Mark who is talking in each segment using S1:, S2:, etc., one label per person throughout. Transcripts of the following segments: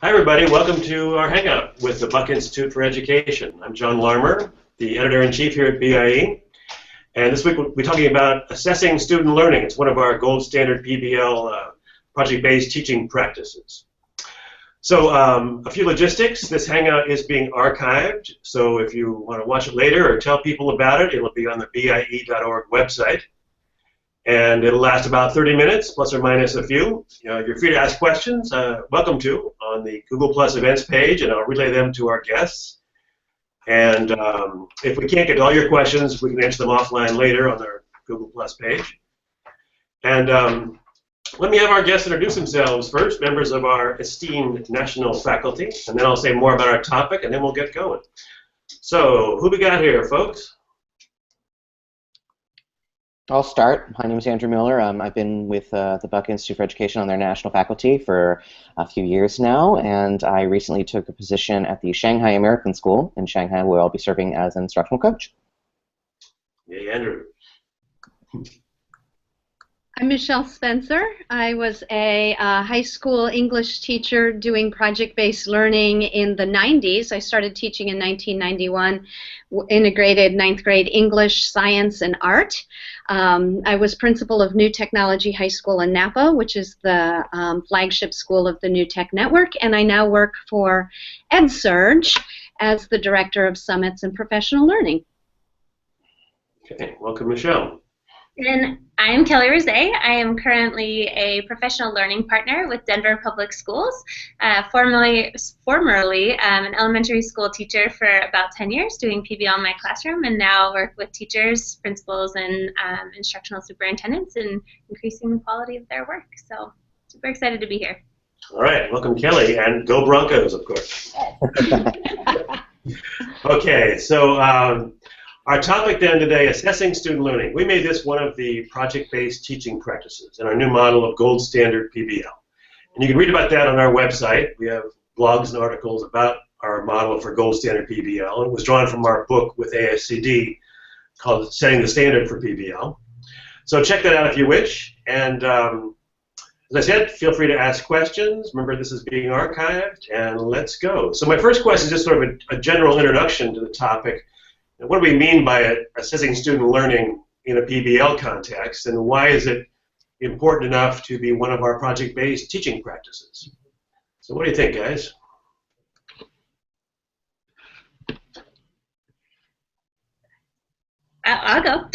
S1: Hi, everybody. Welcome to our Hangout with the Buck Institute for Education. I'm John Larmer, the Editor-in-Chief here at BIE. And this week we'll be talking about assessing student learning. It's one of our gold standard PBL project-based teaching practices. So a few logistics. This Hangout is being archived. So if you want to watch it later or tell people about it, it'll be on the BIE.org website. And it'll last about 30 minutes, plus or minus a few. You're free to ask questions, welcome to, on the Google Plus events page, and I'll relay them to our guests. And if we can't get to all your questions, we can answer them offline later on our Google Plus page. And let me have our guests introduce themselves first, members of our esteemed national faculty, and then I'll say more about our topic, and then we'll get going. So, who we got here, folks?
S2: I'll start. My name is Andrew Miller. I've been with the Buck Institute for Education on their national faculty for a few years now, and I recently took a position at the Shanghai American School in Shanghai, where I'll be serving as an instructional coach.
S1: Yeah, Andrew.
S3: I'm Michelle Spencer. I was a high school English teacher doing project-based learning in the 90s. I started teaching in 1991, integrated 9th grade English, science, and art. I was principal of New Technology High School in Napa, which is the flagship school of the New Tech Network, and I now work for EdSurge as the Director of Summits and Professional Learning.
S1: Okay, welcome, Michelle.
S4: And I'm Kelly Rose. I am currently a professional learning partner with Denver Public Schools, formerly an elementary school teacher for about 10 years doing PBL in my classroom, and now work with teachers, principals, and instructional superintendents in increasing the quality of their work. So super excited to be here.
S1: All right, welcome, Kelly, and go Broncos, of course. Okay, so our topic then today, assessing student learning. We made this one of the project-based teaching practices in our new model of gold standard PBL. And you can read about that on our website. We have blogs and articles about our model for gold standard PBL. It was drawn from our book with ASCD called Setting the Standard for PBL. So check that out if you wish. And as I said, feel free to ask questions. Remember, this is being archived, and let's go. So my first question is just sort of a general introduction to the topic. What do we mean by assessing student learning in a PBL context, and why is it important enough to be one of our project-based teaching practices? So what do you think, guys?
S4: I'll go.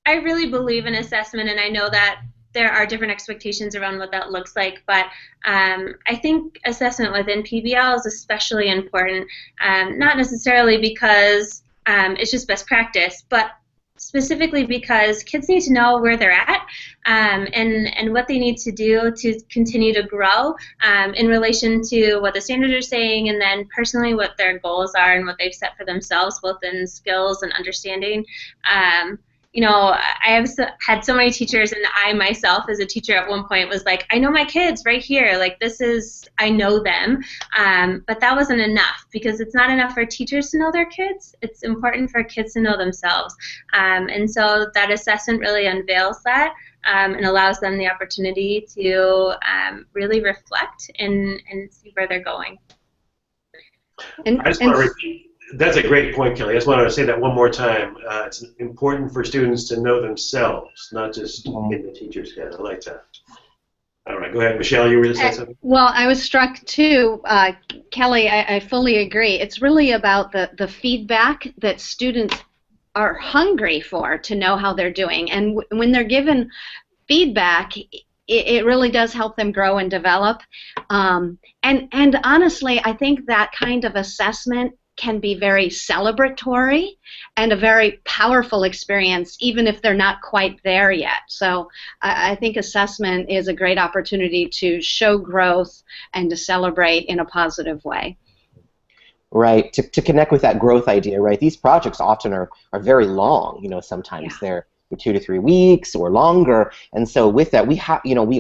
S4: I really believe in assessment, and I know that there are different expectations around what that looks like, but I think assessment within PBL is especially important, not necessarily because it's just best practice, but specifically because kids need to know where they're at and what they need to do to continue to grow in relation to what the standards are saying, and then personally what their goals are and what they've set for themselves, both in skills and understanding. I have had so many teachers, and I myself as a teacher at one point was like, I know my kids right here, like I know them, but that wasn't enough, because it's not enough for teachers to know their kids, it's important for kids to know themselves, and so that assessment really unveils that and allows them the opportunity to really reflect and see where they're going.
S1: I just want to repeat. That's a great point, Kelly. I just wanted to say that one more time. It's important for students to know themselves, not just in the teacher's head. I like that. All right, go ahead. Michelle, you were going to say something?
S3: Well, I was struck too. Kelly, I fully agree. It's really about the feedback that students are hungry for to know how they're doing. And when they're given feedback, it really does help them grow and develop. And honestly, I think that kind of assessment can be very celebratory and a very powerful experience, even if they're not quite there yet. So I think assessment is a great opportunity to show growth and to celebrate in a positive way.
S2: Right, to connect with that growth idea, right? These projects often are very long, sometimes they're 2 to 3 weeks or longer, and so with that, we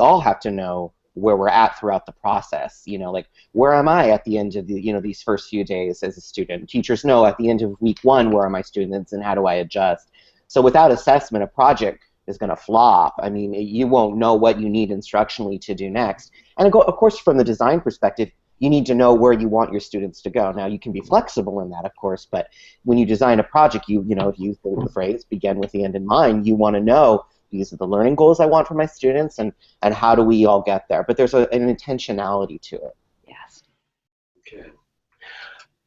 S2: all have to know where we're at throughout the process, like where am I at the end of these first few days as a student. Teachers know at the end of week 1 where are my students and how do I adjust. So without assessment, a project going to flop. I mean, you won't know what you need instructionally to do next. And of course, from the design perspective, you need to know where you want your students to go. Now, you can be flexible in that, of course, but when you design a project, you know, to use the phrase, begin with the end in mind, you want to know these are the learning goals I want for my students, and how do we all get there? But there's an intentionality to it.
S3: Yes.
S1: Okay.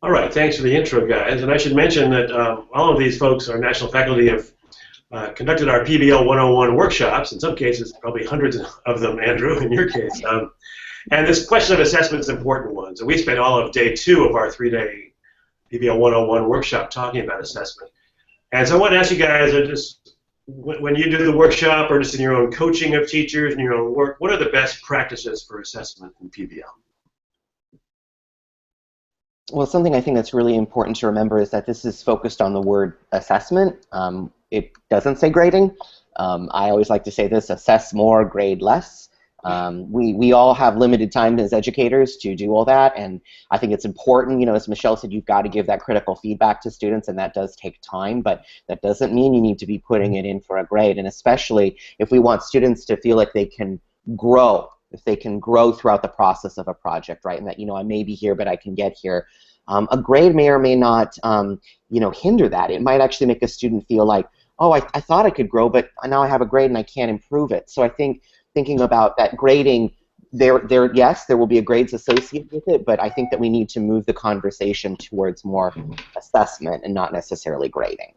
S1: All right, thanks for the intro, guys. And I should mention that all of these folks are national faculty have conducted our PBL 101 workshops, in some cases probably hundreds of them, Andrew, in your case. And this question of assessment is an important one. So we spent all of day 2 of our 3-day PBL 101 workshop talking about assessment. And so I want to ask you guys, just when you do the workshop or just in your own coaching of teachers and your own work, what are the best practices for assessment in PBL?
S2: Well, something I think that's really important to remember is that this is focused on the word assessment. It doesn't say grading. I always like to say this: assess more, grade less. We all have limited time as educators to do all that, and I think it's important, you know, as Michelle said, you've got to give that critical feedback to students, and that does take time, but that doesn't mean you need to be putting it in for a grade, and especially if we want students to feel like they can grow, if they can grow throughout the process of a project, right, and that, you know, I may be here, but I can get here. A grade may or may not, you know, hinder that. It might actually make a student feel like, oh, I thought I could grow, but now I have a grade and I can't improve it. So I think thinking about that grading, yes, there will be a grades associated with it, but I think that we need to move the conversation towards more assessment and not necessarily grading.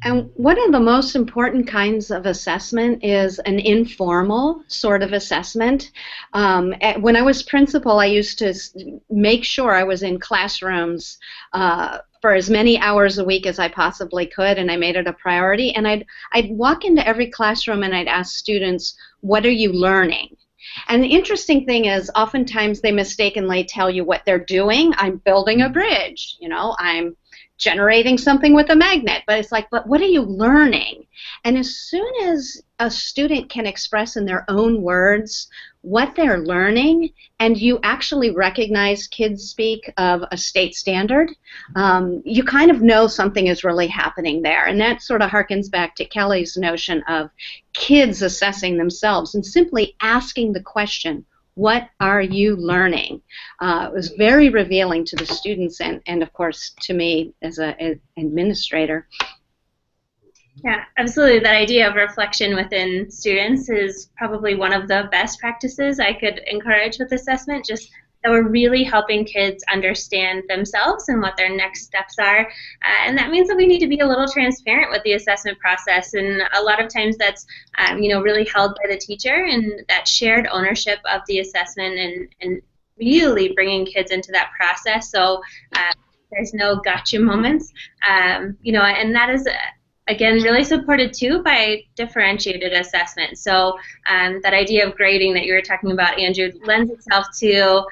S3: And one of the most important kinds of assessment is an informal sort of assessment. When I was principal, I used to make sure I was in classrooms for as many hours a week as I possibly could, and I made it a priority. And I'd walk into every classroom and I'd ask students, what are you learning? And the interesting thing is, oftentimes they mistakenly tell you what they're doing. I'm building a bridge, you know, I'm generating something with a magnet, but it's like, but what are you learning? And as soon as a student can express in their own words what they're learning, and you actually recognize kids speak of a state standard, you kind of know something is really happening there. And that sort of harkens back to Kelly's notion of kids assessing themselves and simply asking the question, what are you learning? It was very revealing to the students and of course, to me as an administrator.
S4: Yeah, absolutely. That idea of reflection within students is probably one of the best practices I could encourage with assessment, just that we're really helping kids understand themselves and what their next steps are. And that means that we need to be a little transparent with the assessment process. And a lot of times that's you know, really held by the teacher, and that shared ownership of the assessment and really bringing kids into that process. So there's no gotcha moments. You know, and that is again, really supported too by differentiated assessment. So that idea of grading that you were talking about, Andrew, lends itself to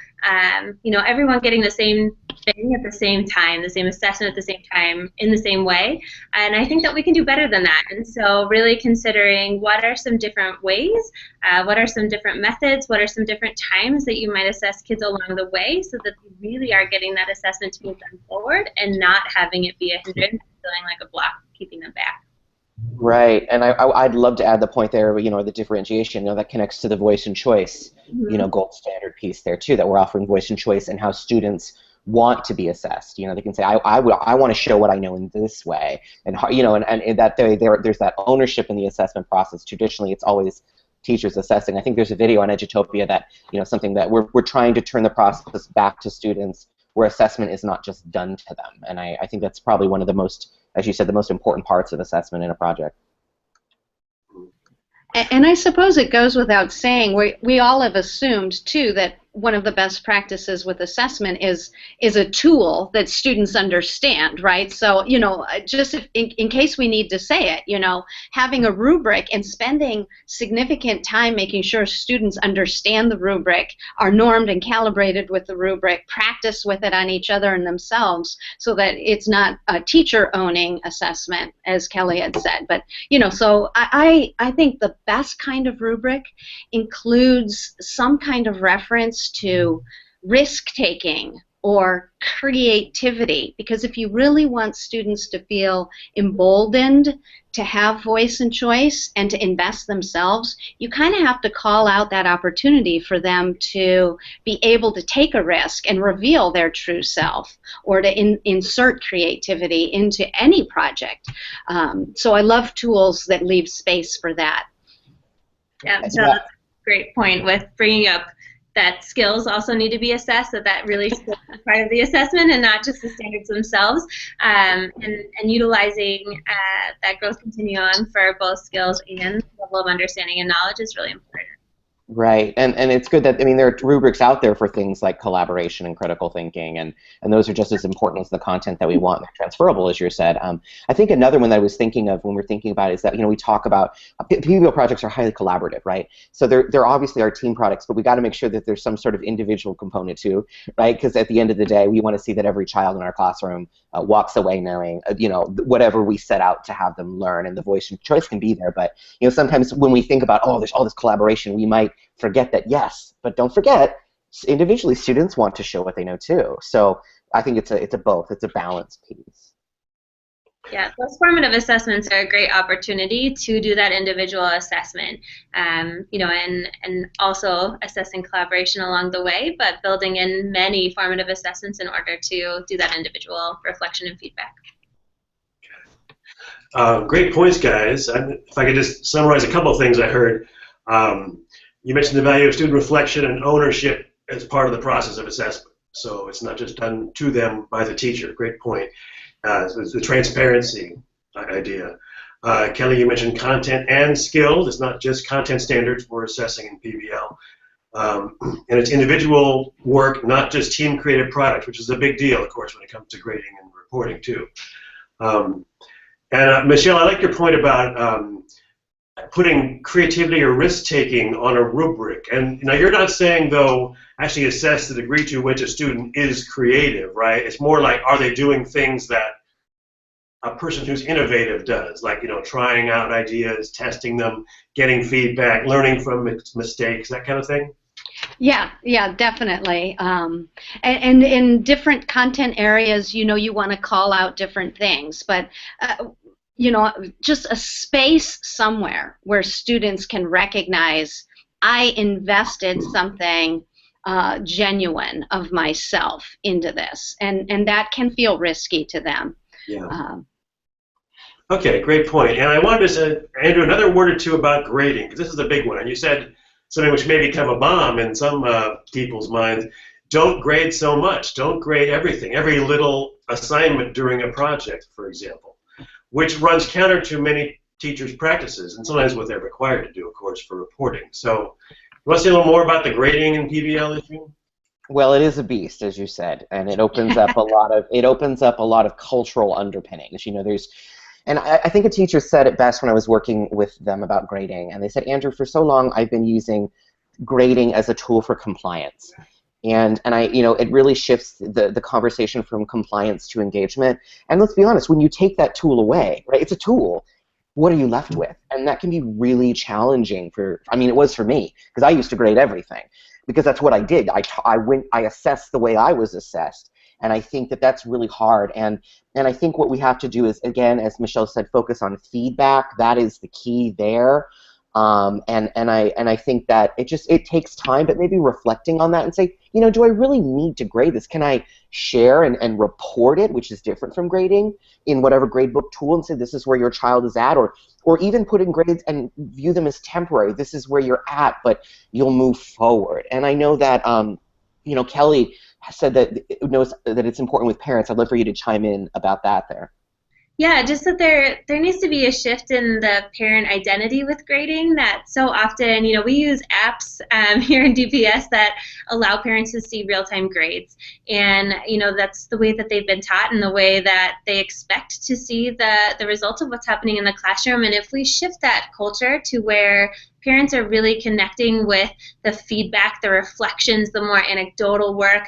S4: you know, everyone getting the same thing at the same time, the same assessment at the same time, in the same way. And I think that we can do better than that. And so really considering what are some different ways, what are some different methods, what are some different times that you might assess kids along the way, so that they really are getting that assessment to move them forward and not having it be a hindrance, feeling like a block keeping them back.
S2: Right, and I'd love to add the point there, you know, the differentiation, you know, that connects to the voice and choice, you know, gold standard piece there too, that we're offering voice and choice and how students want to be assessed. You know, they can say, I want to show what I know in this way, and you know, and that there's that ownership in the assessment process. Traditionally, it's always teachers assessing. I think there's a video on Edutopia that, you know, something that we're trying to turn the process back to students, where assessment is not just done to them, and I think that's probably one of the most, as you said, the most important parts of assessment in a project.
S3: And I suppose it goes without saying, we all have assumed, too, that one of the best practices with assessment is a tool that students understand, right? So, you know, just in case we need to say it, you know, having a rubric and spending significant time making sure students understand the rubric, are normed and calibrated with the rubric, practice with it on each other and themselves, so that it's not a teacher owning assessment, as Kelly had said. But, you know, so I think the best kind of rubric includes some kind of reference to risk-taking, or creativity, because if you really want students to feel emboldened to have voice and choice and to invest themselves, you kind of have to call out that opportunity for them to be able to take a risk and reveal their true self, or to insert creativity into any project. So I love tools that leave space for that.
S4: Yeah, so that's a great point with bringing up that skills also need to be assessed, that really is part of the assessment and not just the standards themselves, and utilizing that growth continuum for both skills and level of understanding and knowledge is really important.
S2: Right, and it's good that, I mean, there are rubrics out there for things like collaboration and critical thinking, and those are just as important as the content that we want. They're transferable, as you said. I think another one that I was thinking of when we're thinking about it is that, you know, we talk about PBL projects are highly collaborative, right? So they're obviously our team products, but we got to make sure that there's some sort of individual component too, right? Because at the end of the day, we want to see that every child in our classroom walks away knowing, you know, whatever we set out to have them learn, and the voice and choice can be there. But, you know, sometimes when we think about, oh, there's all this collaboration, we might forget that, yes, but don't forget, individually students want to show what they know too. So I think it's a both. It's a balanced piece.
S4: Yeah, those formative assessments are a great opportunity to do that individual assessment, you know, and also assessing collaboration along the way, but building in many formative assessments in order to do that individual reflection and feedback.
S1: Great points, guys. If I could just summarize a couple of things I heard. You mentioned the value of student reflection and ownership as part of the process of assessment. So it's not just done to them by the teacher. Great point. It's the transparency idea. Kelly, you mentioned content and skills. It's not just content standards we're assessing in PBL. And it's individual work, not just team created product, which is a big deal, of course, when it comes to grading and reporting too. Michelle, I like your point about putting creativity or risk-taking on a rubric. And now you're not saying, though, actually assess the degree to which a student is creative, right? It's more like, are they doing things that a person who's innovative does, like, you know, trying out ideas, testing them, getting feedback, learning from mistakes, that kind of thing?
S3: Yeah, definitely. And in different content areas, you know, you want to call out different things, but you know, just a space somewhere where students can recognize I invested something genuine of myself into this, and that can feel risky to them.
S1: Yeah. Okay, great point. And I wanted to say, Andrew, another word or two about grading, because this is a big one. And you said something which may become a bomb in some people's minds. Don't grade so much. Don't grade everything, every little assignment during a project, for example, which runs counter to many teachers' practices, and sometimes what they're required to do, of course, for reporting. So, you want to say a little more about the grading in PBL issue?
S2: Well, it is a beast, as you said, and it opens up a lot of cultural underpinnings. You know, and I think a teacher said it best when I was working with them about grading, and they said, Andrew, for so long I've been using grading as a tool for compliance. And you know, it really shifts the conversation from compliance to engagement. And let's be honest, when you take that tool away, right, it's a tool, what are you left with? And that can be really challenging I mean, it was for me, because I used to grade everything, because that's what I did. I assessed the way I was assessed. And I think that that's really hard. And I think what we have to do is, again, as Michelle said, focus on feedback. That is the key there. And I think that it takes time, but maybe reflecting on that and say, you know, do I really need to grade this? Can I share and report it, which is different from grading, in whatever gradebook tool, and say this is where your child is at, or even put in grades and view them as temporary. This is where you're at, but you'll move forward. And I know that you know, Kelly said that knows that it's important with parents. I'd love for you to chime in about that there.
S4: Yeah, just that there needs to be a shift in the parent identity with grading. That so often, you know, we use apps here in DPS that allow parents to see real-time grades, and you know, that's the way that they've been taught and the way that they expect to see the results of what's happening in the classroom. And if we shift that culture to where parents are really connecting with the feedback, the reflections, the more anecdotal work,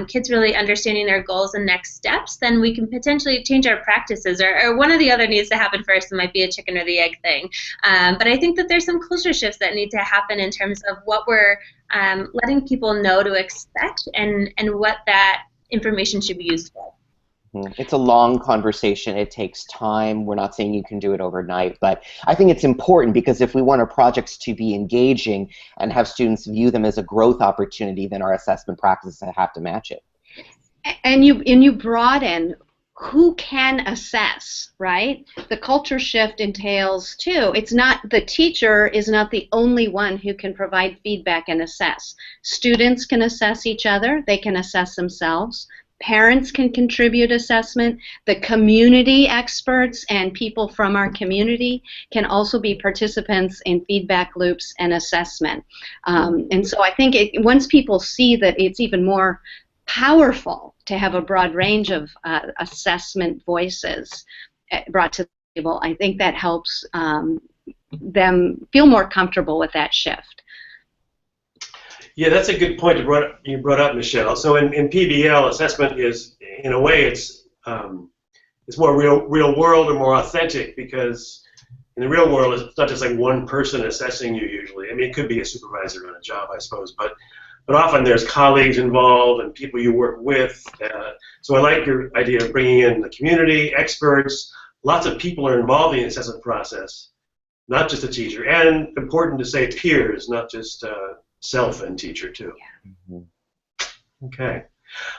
S4: kids really understanding their goals and next steps, then we can potentially change our practices. Or one or the other needs to happen first. It might be a chicken or the egg thing. But I think that there's some culture shifts that need to happen in terms of what we're letting people know to expect, and what that information should be used for.
S2: It's a long conversation. It takes time. We're not saying you can do it overnight, but I think it's important because if we want our projects to be engaging and have students view them as a growth opportunity, then our assessment practices have to match it.
S3: And you broaden who can assess, right? The culture shift entails too. It's not, the teacher is not the only one who can provide feedback and assess. Students can assess each other. They can assess themselves. Parents can contribute assessment. The community experts and people from our community can also be participants in feedback loops and assessment. And so I think once people see that it's even more powerful to have a broad range of assessment voices brought to the table, I think that helps them feel more comfortable with that shift.
S1: Yeah, that's a good point you brought up, Michelle. So in PBL, assessment is, in a way, it's more real world or more authentic, because in the real world, it's not just like one person assessing you usually. I mean, it could be a supervisor on a job, I suppose, but often there's colleagues involved and people you work with. So I like your idea of bringing in the community, experts. Lots of people are involved in the assessment process, not just the teacher. And important to say peers, not just self and teacher too.
S2: Yeah.
S1: Okay.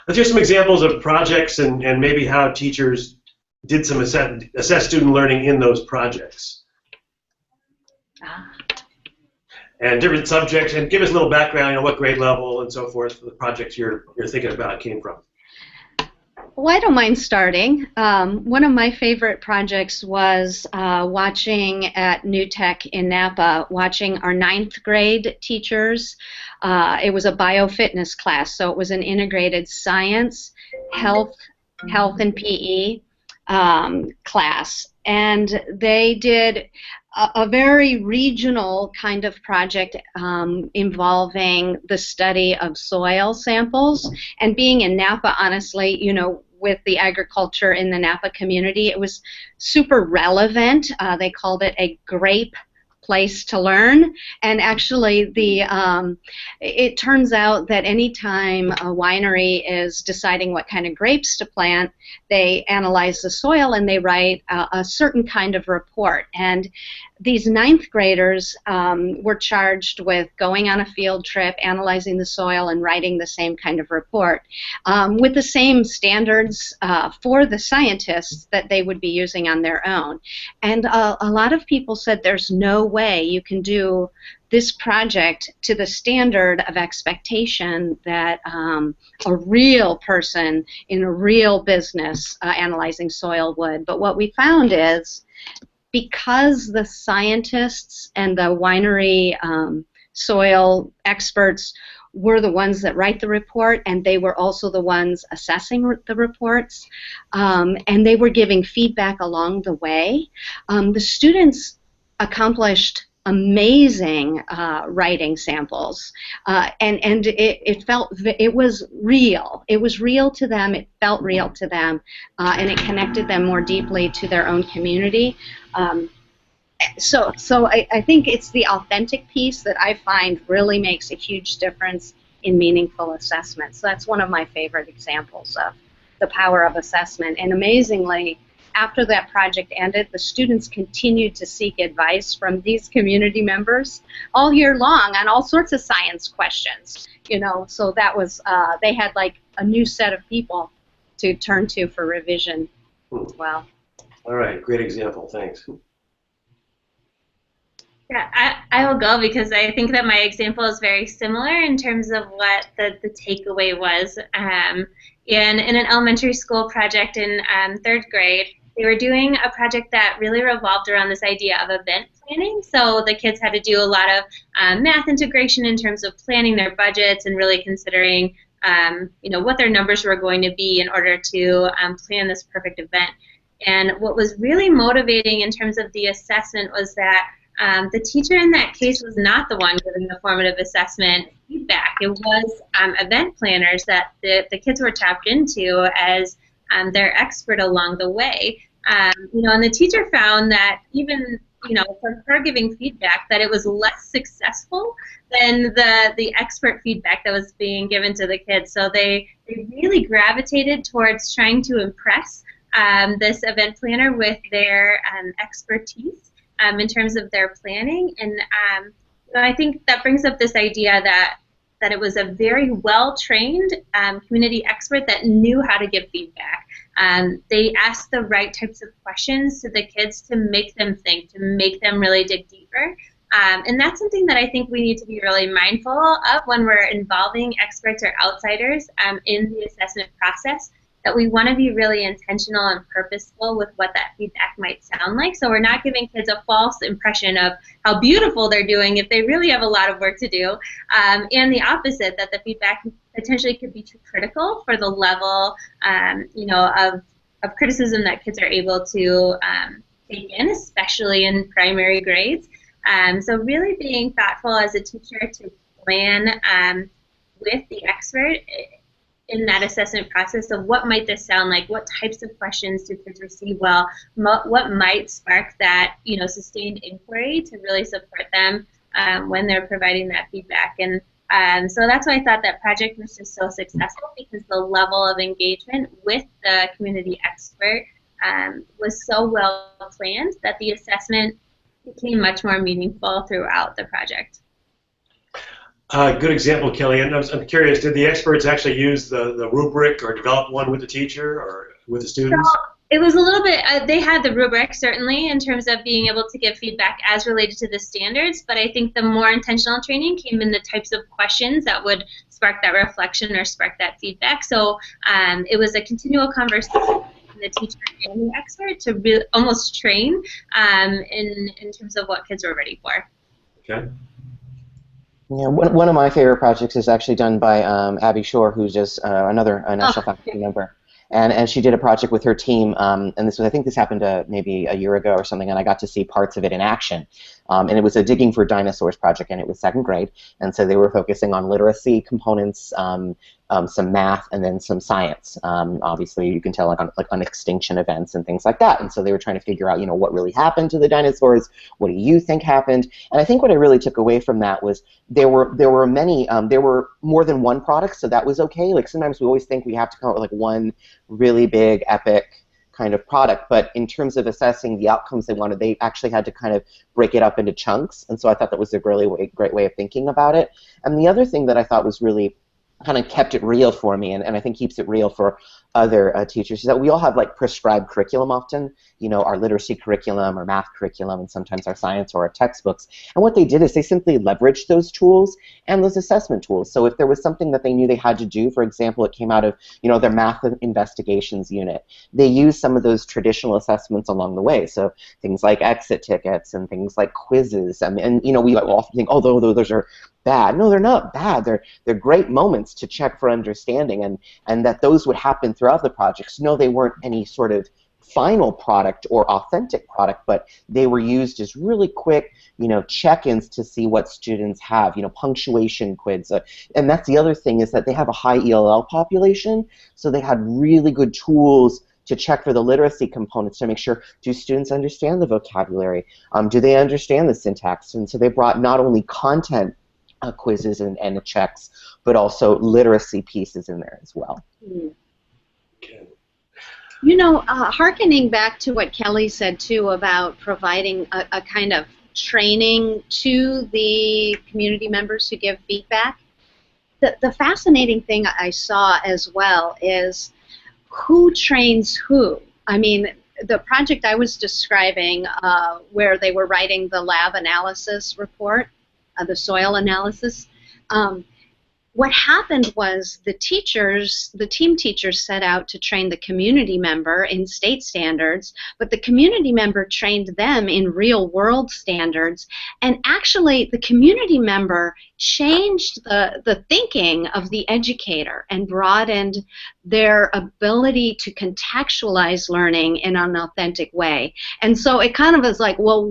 S1: Let's hear some examples of projects and maybe how teachers did some assess student learning in those projects. And different subjects, and give us a little background, what grade level and so forth the projects you're thinking about came from.
S3: Well, I don't mind starting. One of my favorite projects was watching at New Tech in Napa, watching our 9th grade teachers. It was a biofitness class, so it was an integrated science, health and PE class. And they did a very regional kind of project involving the study of soil samples. And being in Napa, honestly, with the agriculture in the Napa community, it was super relevant. They called it a grape place to learn. And actually, it turns out that anytime a winery is deciding what kind of grapes to plant, they analyze the soil and they write a certain kind of report. And these 9th graders were charged with going on a field trip, analyzing the soil, and writing the same kind of report with the same standards for the scientists that they would be using on their own. And a lot of people said there's no way you can do this project to the standard of expectation that a real person in a real business analyzing soil would. But what we found is, because the scientists and the winery soil experts were the ones that write the report, and they were also the ones assessing the reports, and they were giving feedback along the way, the students accomplished amazing writing samples, and it was real. It was real to them. It felt real to them, and it connected them more deeply to their own community. So I think it's the authentic piece that I find really makes a huge difference in meaningful assessment. So that's one of my favorite examples of the power of assessment. And amazingly, after that project ended, the students continued to seek advice from these community members all year long on all sorts of science questions. So that was they had like a new set of people to turn to for revision as well.
S1: All right, great example. Thanks.
S4: Yeah, I will go because I think that my example is very similar in terms of what the takeaway was. In an elementary school project in 3rd grade, they were doing a project that really revolved around this idea of event planning. So the kids had to do a lot of math integration in terms of planning their budgets and really considering what their numbers were going to be in order to plan this perfect event. And what was really motivating in terms of the assessment was that the teacher in that case was not the one giving the formative assessment feedback. It was event planners that the kids were tapped into as their expert along the way. And the teacher found that even from her giving feedback, that it was less successful than the expert feedback that was being given to the kids. So they really gravitated towards trying to impress this event planner with their expertise in terms of their planning. And I think that brings up this idea that it was a very well-trained community expert that knew how to give feedback. They asked the right types of questions to the kids to make them think, to make them really dig deeper. And that's something that I think we need to be really mindful of when we're involving experts or outsiders in the assessment process, that we want to be really intentional and purposeful with what that feedback might sound like. So we're not giving kids a false impression of how beautiful they're doing if they really have a lot of work to do, and the opposite, that the feedback potentially could be too critical for the level of criticism that kids are able to take in, especially in primary grades. So really being thoughtful as a teacher to plan with the expert in that assessment process of what might this sound like, what types of questions do kids receive well, what might spark that sustained inquiry to really support them when they're providing that feedback. And so that's why I thought that project was just so successful, because the level of engagement with the community expert was so well planned that the assessment became much more meaningful throughout the project.
S1: Good example, Kelly. And I'm curious, did the experts actually use the rubric or develop one with the teacher or with the students?
S4: So it was a little bit, they had the rubric certainly in terms of being able to give feedback as related to the standards, but I think the more intentional training came in the types of questions that would spark that reflection or spark that feedback. So it was a continual conversation between the teacher and the expert to really almost train in terms of what kids were ready for.
S1: Okay.
S2: Yeah, one of my favorite projects is actually done by Abby Shore, who's just another national faculty member. And she did a project with her team, and I think this happened maybe a year ago or something, and I got to see parts of it in action. And it was a Digging for Dinosaurs project, and it was second grade, and so they were focusing on literacy components, some math, and then some science. Obviously, you can tell on extinction events and things like that. And so they were trying to figure out, what really happened to the dinosaurs. What do you think happened? And I think what I really took away from that was there were more than one product, so that was okay. Like sometimes we always think we have to come up with like one really big epic kind of product, but in terms of assessing the outcomes they wanted, they actually had to kind of break it up into chunks. And so I thought that was a really great way of thinking about it. And the other thing that I thought was really kind of kept it real for me, and I think keeps it real for other teachers, is that we all have like prescribed curriculum often, our literacy curriculum or math curriculum, and sometimes our science or our textbooks. And what they did is they simply leveraged those tools and those assessment tools. So if there was something that they knew they had to do, for example, it came out of their math investigations unit, they used some of those traditional assessments along the way. So things like exit tickets and things like quizzes, and we often think, oh, those are bad. No, they're not bad. They're great moments to check for understanding, and that those would happen throughout the projects. No, they weren't any sort of final product or authentic product, but they were used as really quick, check-ins to see what students have, punctuation quiz. And that's the other thing, is that they have a high ELL population, so they had really good tools to check for the literacy components to make sure, do students understand the vocabulary? Do they understand the syntax? And so they brought not only content quizzes and checks, but also literacy pieces in there as well.
S1: Okay.
S3: Hearkening back to what Kelly said too about providing a kind of training to the community members who give feedback, the fascinating thing I saw as well is who trains who. I mean, the project I was describing where they were writing the lab analysis report, the soil analysis, what happened was the team teachers set out to train the community member in state standards, but the community member trained them in real world standards, and actually the community member changed the thinking of the educator and broadened their ability to contextualize learning in an authentic way. And so it kind of is like, well,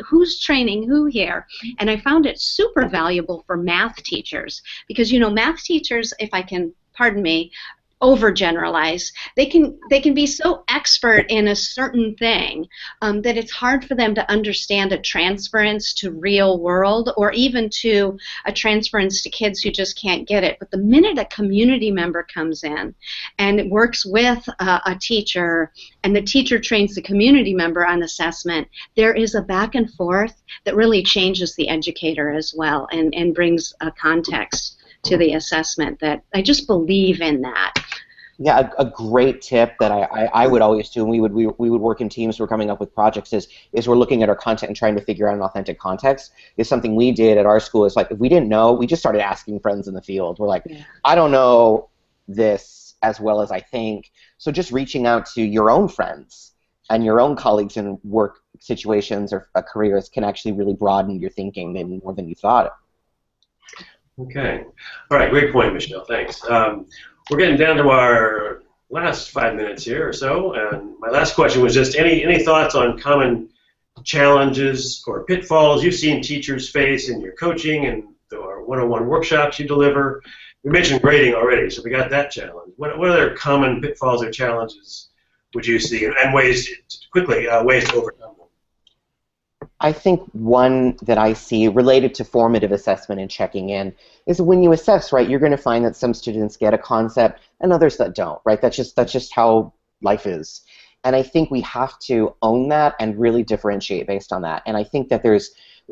S3: who's training who here? And I found it super valuable for math teachers, because math teachers, if I can pardon me, overgeneralize. They can be so expert in a certain thing that it's hard for them to understand a transference to real world, or even to a transference to kids who just can't get it. But the minute a community member comes in and works with a teacher, and the teacher trains the community member on assessment, there is a back and forth that really changes the educator as well, and brings a context to the assessment. That I just believe in that.
S2: Yeah, a great tip that I would always do, and we would work in teams who were coming up with projects, is we're looking at our content and trying to figure out an authentic context. Is something we did at our school. Is like, if we didn't know, we just started asking friends in the field. We're like, I don't know this as well as I think. So just reaching out to your own friends and your own colleagues in work situations or careers can actually really broaden your thinking maybe more than you thought.
S1: Okay. All right, great point, Michelle. Thanks. We're getting down to our last 5 minutes here or so, and my last question was just any thoughts on common challenges or pitfalls you've seen teachers face in your coaching and or one-on-one workshops you deliver? We mentioned grading already, so we got that challenge. What other common pitfalls or challenges would you see, and ways to overcome them?
S2: I think one that I see related to formative assessment and checking in is when you assess, right, you're going to find that some students get a concept and others that don't, right? That's just how life is. And I think we have to own that and really differentiate based on that. And I think that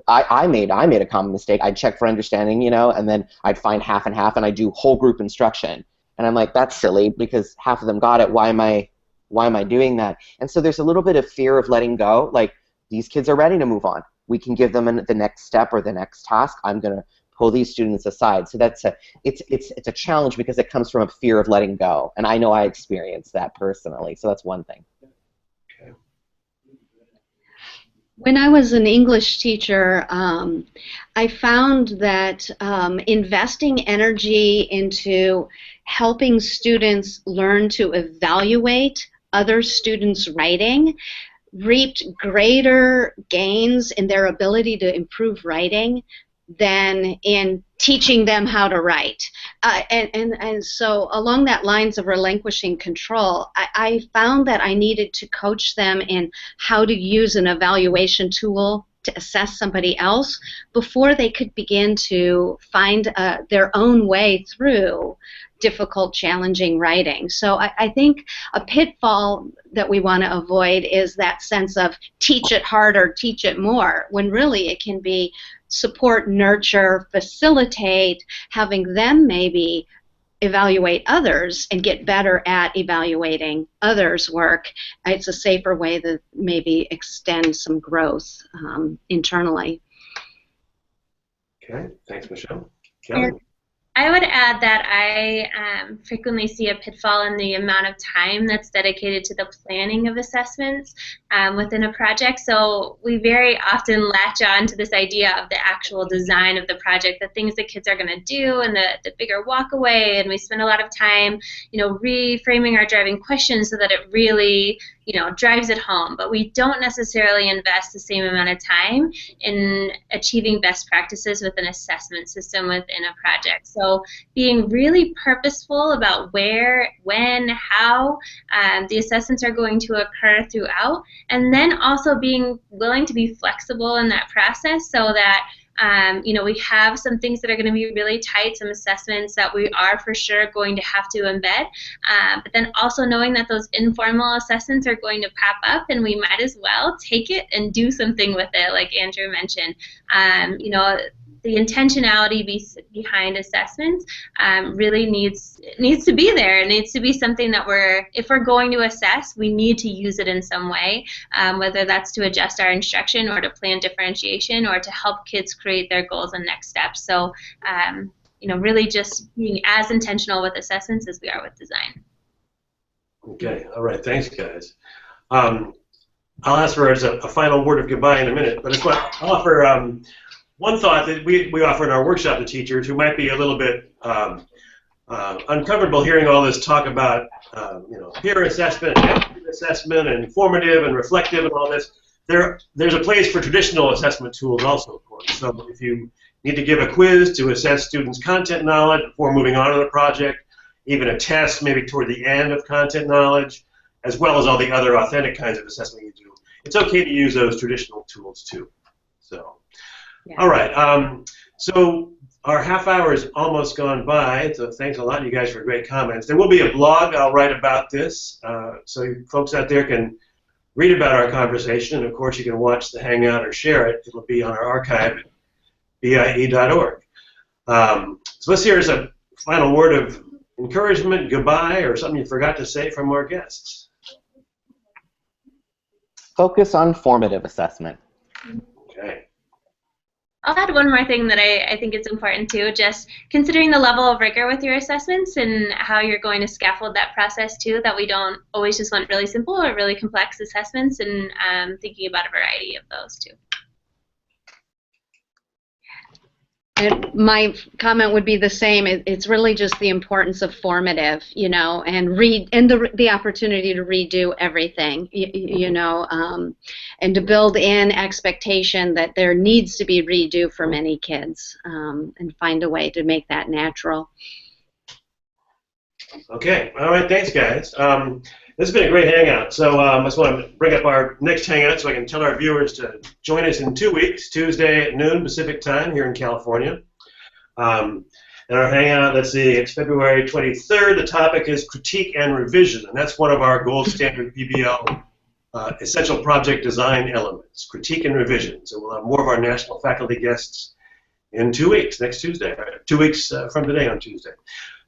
S2: I made a common mistake. I'd check for understanding, and then I'd find half and half, and I'd do whole group instruction. And I'm like, that's silly because half of them got it. Why am I doing that? And so there's a little bit of fear of letting go. Like, these kids are ready to move on. We can give them the next step or the next task. I'm going to pull these students aside. So it's a challenge because it comes from a fear of letting go. And I know I experienced that personally. So that's one thing.
S1: Okay.
S3: When I was an English teacher, I found that investing energy into helping students learn to evaluate other students' writing reaped greater gains in their ability to improve writing than in teaching them how to write. And so along that lines of relinquishing control, I found that I needed to coach them in how to use an evaluation tool to assess somebody else before they could begin to find their own way through difficult, challenging writing. So I think a pitfall that we want to avoid is that sense of teach it harder, teach it more, when really it can be support, nurture, facilitate, having them maybe evaluate others and get better at evaluating others' work. It's a safer way to maybe extend some growth internally.
S1: Okay, thanks, Michelle. Kelly?
S4: I would add that I frequently see a pitfall in the amount of time that's dedicated to the planning of assessments within a project. So we very often latch on to this idea of the actual design of the project, the things that kids are going to do, and the bigger walk away, and we spend a lot of time, reframing our driving questions so that it really, drives it home. But we don't necessarily invest the same amount of time in achieving best practices with an assessment system within a project. So being really purposeful about where, when, how the assessments are going to occur throughout, and then also being willing to be flexible in that process so that we have some things that are going to be really tight, some assessments that we are for sure going to have to embed, but then also knowing that those informal assessments are going to pop up and we might as well take it and do something with it, like Andrew mentioned. The intentionality behind assessments really needs to be there. It needs to be something that if we're going to assess, we need to use it in some way, whether that's to adjust our instruction or to plan differentiation or to help kids create their goals and next steps. So, really just being as intentional with assessments as we are with design.
S1: Okay, all right, thanks, guys. I'll ask for as a final word of goodbye in a minute, but I just want to offer one thought that we offer in our workshop to teachers who might be a little bit uncomfortable hearing all this talk about peer assessment, and formative and reflective and all this. There's a place for traditional assessment tools also, of course. So if you need to give a quiz to assess students' content knowledge before moving on to the project, even a test maybe toward the end of content knowledge, as well as all the other authentic kinds of assessment you do. It's okay to use those traditional tools too. So, yeah. All right. So our half hour is almost gone by, so thanks a lot, you guys, for great comments. There will be a blog I'll write about this, so you folks out there can read about our conversation, and of course you can watch the Hangout or share it. It'll be on our archive at BIE.org. So let's hear a final word of encouragement, goodbye, or something you forgot to say from our guests.
S2: Focus on formative assessment.
S1: Okay.
S4: I'll add one more thing that I think is important too, just considering the level of rigor with your assessments and how you're going to scaffold that process too, that we don't always just want really simple or really complex assessments, and thinking about a variety of those too.
S3: And my comment would be the same. It's really just the importance of formative, you know, and the opportunity to redo everything, you know, and to build in expectation that there needs to be redo for many kids, and find a way to make that natural.
S1: Okay. All right. Thanks, guys. This has been a great hangout. So I just want to bring up our next hangout so I can tell our viewers to join us in 2 weeks, Tuesday at noon Pacific time here in California. And our hangout, let's see, it's February 23rd. The topic is critique and revision, and that's one of our gold standard PBL essential project design elements, critique and revision. So we'll have more of our national faculty guests in 2 weeks, next Tuesday, 2 weeks from today on Tuesday.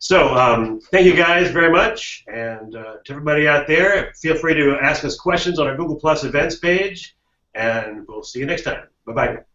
S1: So thank you guys very much, and to everybody out there, feel free to ask us questions on our Google Plus events page, and we'll see you next time. Bye-bye.